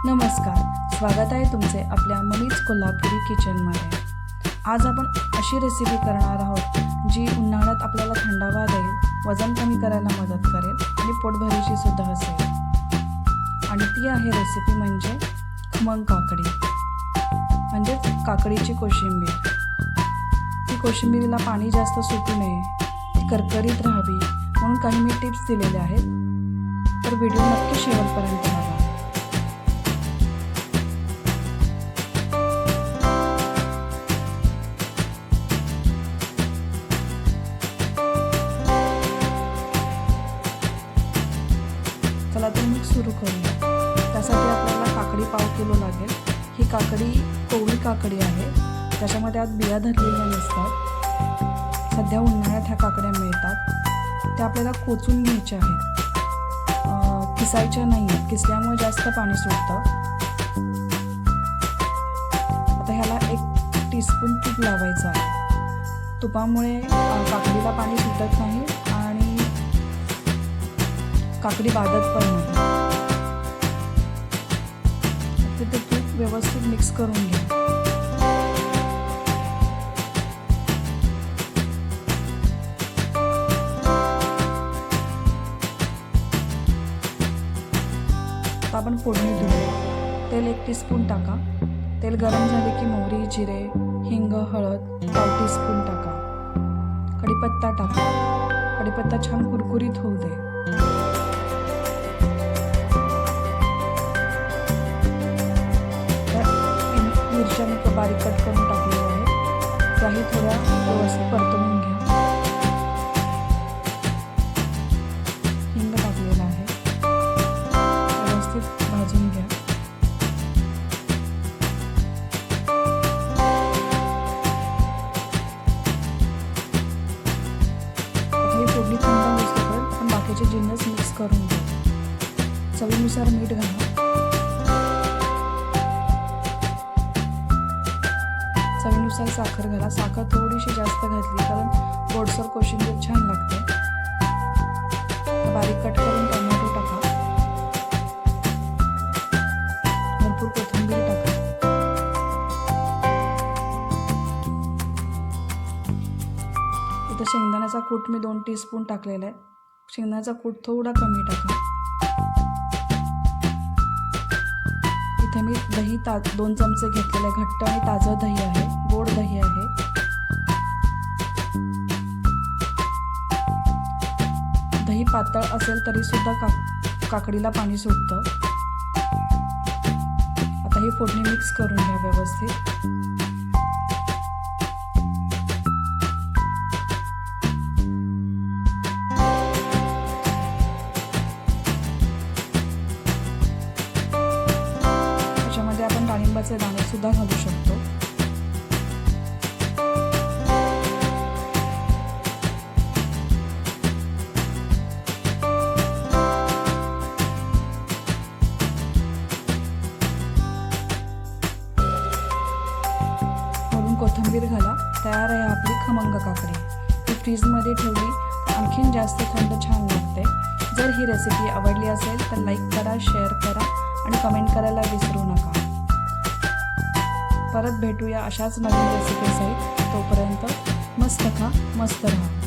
नमस्कार, स्वागत आहे तुमचे आपल्या मम्मीज कोल्हापुरी किचनमध्ये। आज आपण अशी रेसिपी करणार आहोत जी उन्हाळ्यात आपल्याला थंडावा देईल, वजन कमी करायला मदत करेल आणि पोटभरीची सुद्धा असेल। आणि ती आहे रेसिपी म्हणजे खमंग काकडी, म्हणजे काकडीची कोशिंबीर। ती कोशिंबीरीला पाणी जास्त सुटू नये, ती करकरीत राहावी म्हणून काही मी टिप्स दिलेले आहेत, तर व्हिडिओ नक्की शेवटपर्यंत बघा। चला तर मग सुरू करूया। त्यासाठी आपल्याला काकडी 1/2 किलो लागेल। ही काकडी कोवळी काकडी आहे, त्याच्यामध्ये आत बिया धरलेल्या नसतात। सध्या उन्हाळ्यात ह्या काकड्या मिळतात, त्या आपल्याला कोचून घ्यायच्या आहेत, किसायच्या नाही आहेत, किसल्यामुळे जास्त पाणी सुटतं। आता ह्याला 1 टीस्पून तूप लावायचं आहे। तुपामुळे काकडीला पाणी सुटत नाही आणि काकडी बाधत पण नाही। ते तूप व्यवस्थित मिक्स करून घ्या। आता आपण फोडणी देऊया। तेल 1 टीस्पून टाका। तेल गरम झाले की मोहरी, जिरे, हिंग, हळद 1/2 टीस्पून टाका। कढीपत्ता टाका। कढीपत्ता छान कुरकुरीत होऊ दे। मिरच्या मी बारीक कट करून टाकलेल्या आहेत, त्याही थोड्या व्यवस्थित परतवून घ्या। हिंग टाकलेला आहे, व्यवस्थित भाजून घ्या। आता ही फोडणी थंड होईपर्यंत आपण बाकीचे जिन्नस मिक्स करून घ्या। चवीनुसार मीठ घाला। चवीनुसार साखर घाला। साखर थोडीशी जास्त घातली कारण गोडसर कोशिंबीर छान लागते। बारीक कट करून टोमॅटो टाका। भरपूर कोथिंबीर टाका। इथं शेंगदाण्याचा कूट मी 2 टीस्पून टाकलेला आहे। शेंगदाण्याचा कूट थोडा कमी टाका। इथे मी दही 2 चमचे घेतलेले, घट्ट आणि ताजं दही आहे, गोड दही आहे। दही पातळ असेल तरी सुद्धा काकडीला पाणी सुटतं। आता ही फोडणी मिक्स करून घ्या व्यवस्थित। त्याच्यामध्ये आपण डाळिंबाचे दाणे सुद्धा घालू शकतो। कोथिंबीर घाला। तयार आहे आपली खमंग काकडी। ती फ्रीजमध्ये ठेवली आणखीन जास्त थंड छान लागते। जर ही रेसिपी आवडली असेल तर लाईक करा, शेअर करा आणि कमेंट करायला विसरू नका। परत भेटूया अशाच नवीन रेसिपीसहित। तोपर्यंत मस्त खा, मस्त राहा।